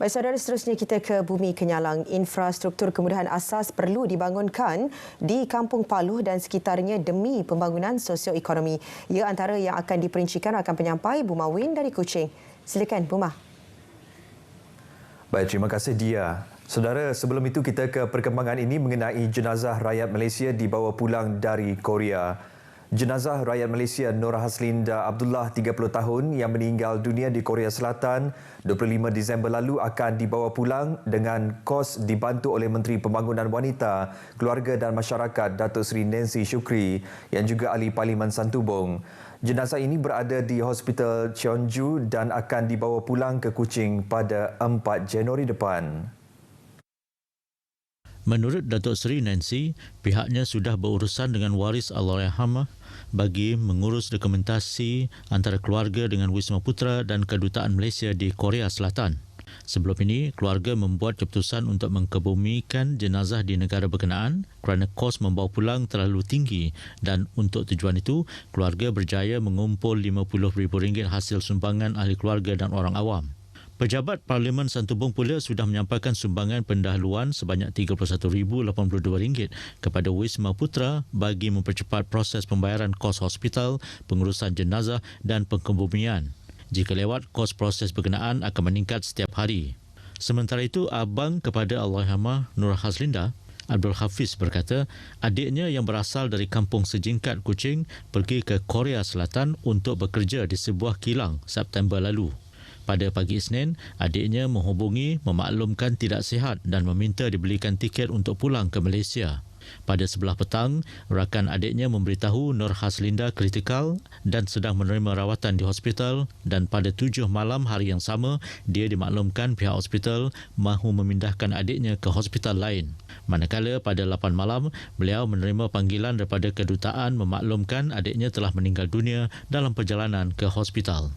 Baik, saudara, seterusnya kita ke Bumi Kenyalang. Infrastruktur kemudahan asas perlu dibangunkan di Kampung Paloh dan sekitarnya demi pembangunan sosioekonomi. Ia antara yang akan diperincikan rakan penyampai Buma Win dari Kuching. Silakan, Buma. Baik, terima kasih Dia. Saudara, sebelum itu kita ke perkembangan ini mengenai jenazah rakyat Malaysia dibawa pulang dari Korea. Jenazah rakyat Malaysia Nur Haslinda Abdullah 30 tahun yang meninggal dunia di Korea Selatan 25 Disember lalu akan dibawa pulang dengan kos dibantu oleh Menteri Pembangunan Wanita, Keluarga dan Masyarakat Datuk Seri Nancy Shukri yang juga Ahli Parlimen Santubong. Jenazah ini berada di Hospital Cheonju dan akan dibawa pulang ke Kuching pada 4 Januari depan. Menurut Datuk Seri Nancy, pihaknya sudah berurusan dengan waris Allahyarhamah bagi mengurus dokumentasi antara keluarga dengan Wisma Putra dan Kedutaan Malaysia di Korea Selatan. Sebelum ini, keluarga membuat keputusan untuk mengkebumikan jenazah di negara berkenaan kerana kos membawa pulang terlalu tinggi dan untuk tujuan itu, keluarga berjaya mengumpul RM50,000 hasil sumbangan ahli keluarga dan orang awam. Pejabat Parlimen Santubong pula sudah menyampaikan sumbangan pendahuluan sebanyak RM31,082 kepada Wisma Putra bagi mempercepat proses pembayaran kos hospital, pengurusan jenazah dan pengkebumian. Jika lewat, kos proses berkenaan akan meningkat setiap hari. Sementara itu, abang kepada Allahyarhamah Nur Haslinda, Abdul Hafiz berkata, adiknya yang berasal dari kampung sejingkat Kuching pergi ke Korea Selatan untuk bekerja di sebuah kilang September lalu. Pada pagi Isnin, adiknya menghubungi memaklumkan tidak sihat dan meminta dibelikan tiket untuk pulang ke Malaysia. Pada sebelah petang, rakan adiknya memberitahu Nur Haslinda kritikal dan sedang menerima rawatan di hospital dan pada 7 malam hari yang sama, dia dimaklumkan pihak hospital mahu memindahkan adiknya ke hospital lain. Manakala pada 8 malam, beliau menerima panggilan daripada kedutaan memaklumkan adiknya telah meninggal dunia dalam perjalanan ke hospital.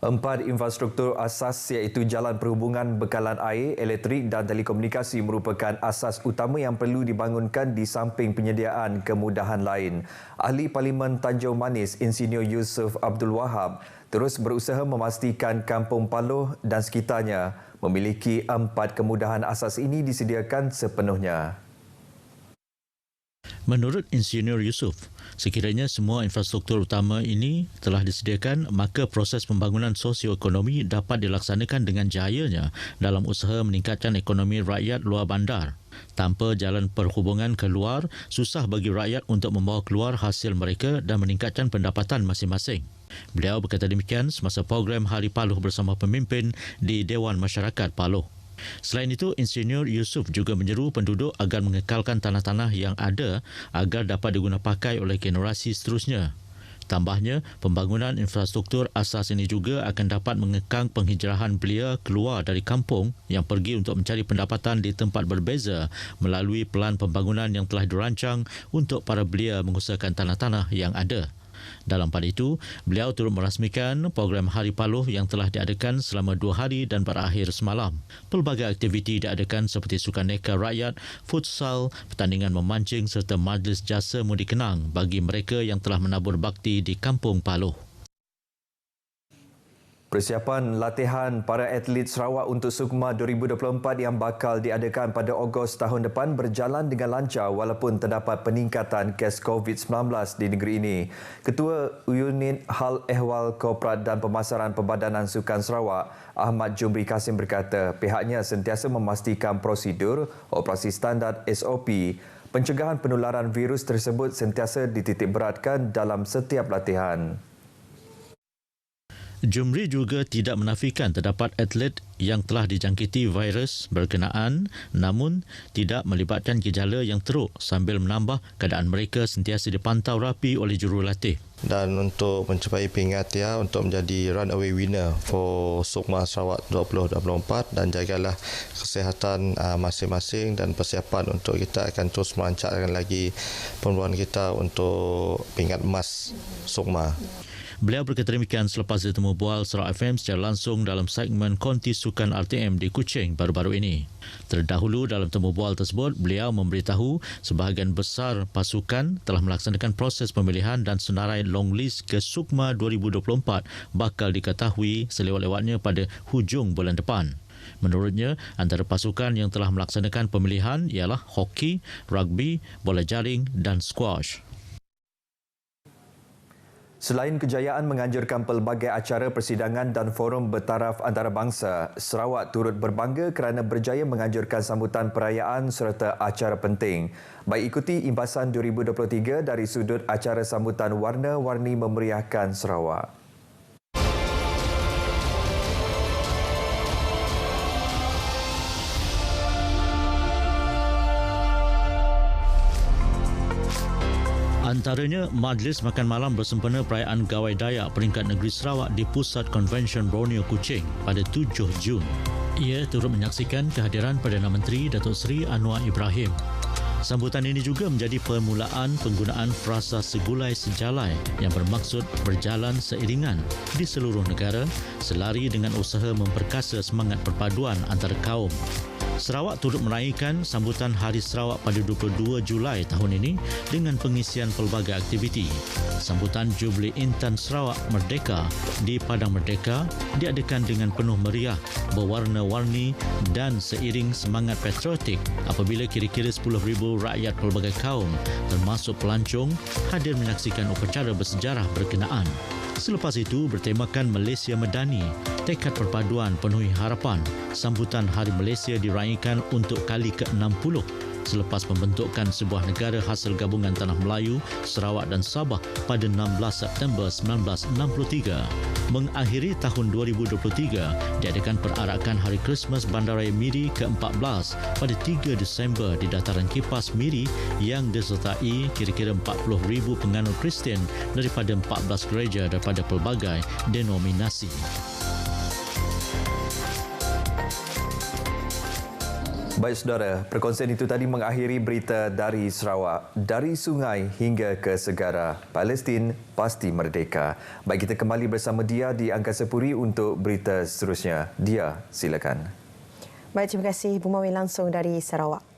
4 infrastruktur asas iaitu jalan perhubungan, bekalan air, elektrik dan telekomunikasi merupakan asas utama yang perlu dibangunkan di samping penyediaan kemudahan lain. Ahli Parlimen Tanjung Manis, Insinyur Yusof Abdul Wahab, terus berusaha memastikan Kampung Paloh dan sekitarnya memiliki 4 kemudahan asas ini disediakan sepenuhnya. Menurut Insinyur Yusof, sekiranya semua infrastruktur utama ini telah disediakan, maka proses pembangunan sosioekonomi dapat dilaksanakan dengan jayanya dalam usaha meningkatkan ekonomi rakyat luar bandar. Tanpa jalan perhubungan keluar, susah bagi rakyat untuk membawa keluar hasil mereka dan meningkatkan pendapatan masing-masing. Beliau berkata demikian semasa program Hari Paloh bersama pemimpin di Dewan Masyarakat Paloh. Selain itu, Insinyur Yusof juga menyeru penduduk agar mengekalkan tanah-tanah yang ada agar dapat digunakan pakai oleh generasi seterusnya. Tambahnya, pembangunan infrastruktur asas ini juga akan dapat mengekang penghijrahan belia keluar dari kampung yang pergi untuk mencari pendapatan di tempat berbeza melalui pelan pembangunan yang telah dirancang untuk para belia mengusahakan tanah-tanah yang ada. Dalam pada itu, beliau turut merasmikan program Hari Paloh yang telah diadakan selama 2 hari dan berakhir semalam. Pelbagai aktiviti diadakan seperti sukan neka rakyat, futsal, pertandingan memancing serta majlis jasa mudik kenang bagi mereka yang telah menabur bakti di Kampung Paloh. Persiapan latihan para atlet Sarawak untuk SUKMA 2024 yang bakal diadakan pada Ogos tahun depan berjalan dengan lancar walaupun terdapat peningkatan kes COVID-19 di negeri ini. Ketua Unit Hal Ehwal Korporat dan Pemasaran Perbadanan Sukan Sarawak, Ahmad Jumri Kasim berkata pihaknya sentiasa memastikan prosedur operasi standard SOP pencegahan penularan virus tersebut sentiasa dititikberatkan dalam setiap latihan. Jumri juga tidak menafikan terdapat atlet yang telah dijangkiti virus berkenaan namun tidak melibatkan gejala yang teruk sambil menambah keadaan mereka sentiasa dipantau rapi oleh jurulatih. Dan untuk mencapai peringkat untuk menjadi runaway winner for SUKMA Sarawak 2024 dan jagalah kesihatan masing-masing dan persiapan untuk kita akan terus melancarkan lagi peluang kita untuk peringkat emas SUKMA. Beliau berkata demikian selepas bertemu bual Sarawak FM secara langsung dalam segmen Konti Sukan RTM di Kuching baru-baru ini. Terdahulu dalam temu bual tersebut, beliau memberitahu sebahagian besar pasukan telah melaksanakan proses pemilihan dan senarai long list ke Sukma 2024 bakal diketahui selewat-lewatnya pada hujung bulan depan. Menurutnya, antara pasukan yang telah melaksanakan pemilihan ialah hoki, rugby, bola jaring dan squash. Selain kejayaan menganjurkan pelbagai acara persidangan dan forum bertaraf antarabangsa, Sarawak turut berbangga kerana berjaya menganjurkan sambutan perayaan serta acara penting. Baik ikuti imbasan 2023 dari sudut acara sambutan warna-warni memeriahkan Sarawak. Antaranya, Majlis Makan Malam bersempena perayaan Gawai Dayak peringkat negeri Sarawak di Pusat Konvensyen Borneo Kuching pada 7 Jun. Ia turut menyaksikan kehadiran Perdana Menteri Datuk Seri Anwar Ibrahim. Sambutan ini juga menjadi permulaan penggunaan frasa segulai sejalai yang bermaksud berjalan seiringan di seluruh negara selari dengan usaha memperkasa semangat perpaduan antara kaum. Sarawak turut meraihkan sambutan Hari Sarawak pada 22 Julai tahun ini dengan pengisian pelbagai aktiviti. Sambutan Jubli Intan Sarawak Merdeka di Padang Merdeka diadakan dengan penuh meriah, berwarna-warni dan seiring semangat patriotik apabila kira-kira 10,000 rakyat pelbagai kaum termasuk pelancong hadir menyaksikan upacara bersejarah berkenaan. Selepas itu, bertemakan Malaysia Medani, tekad perpaduan penuhi harapan, sambutan Hari Malaysia diraihkan untuk kali ke-60 selepas pembentukan sebuah negara hasil gabungan Tanah Melayu, Sarawak dan Sabah pada 16 September 1963. Mengakhiri tahun 2023, diadakan perarakan Hari Krismas Bandaraya Miri ke-14 pada 3 Disember di Dataran Kipas Miri yang disertai kira-kira 40,000 penganut Kristian daripada 14 gereja daripada pelbagai denominasi. Baik saudara, perkongsian itu tadi mengakhiri berita dari Sarawak. Dari sungai hingga ke segara, Palestin pasti merdeka. Baik, kita kembali bersama Dia di Angkasa Puri untuk berita seterusnya. Dia, silakan. Baik, terima kasih Bu Mawi langsung dari Sarawak.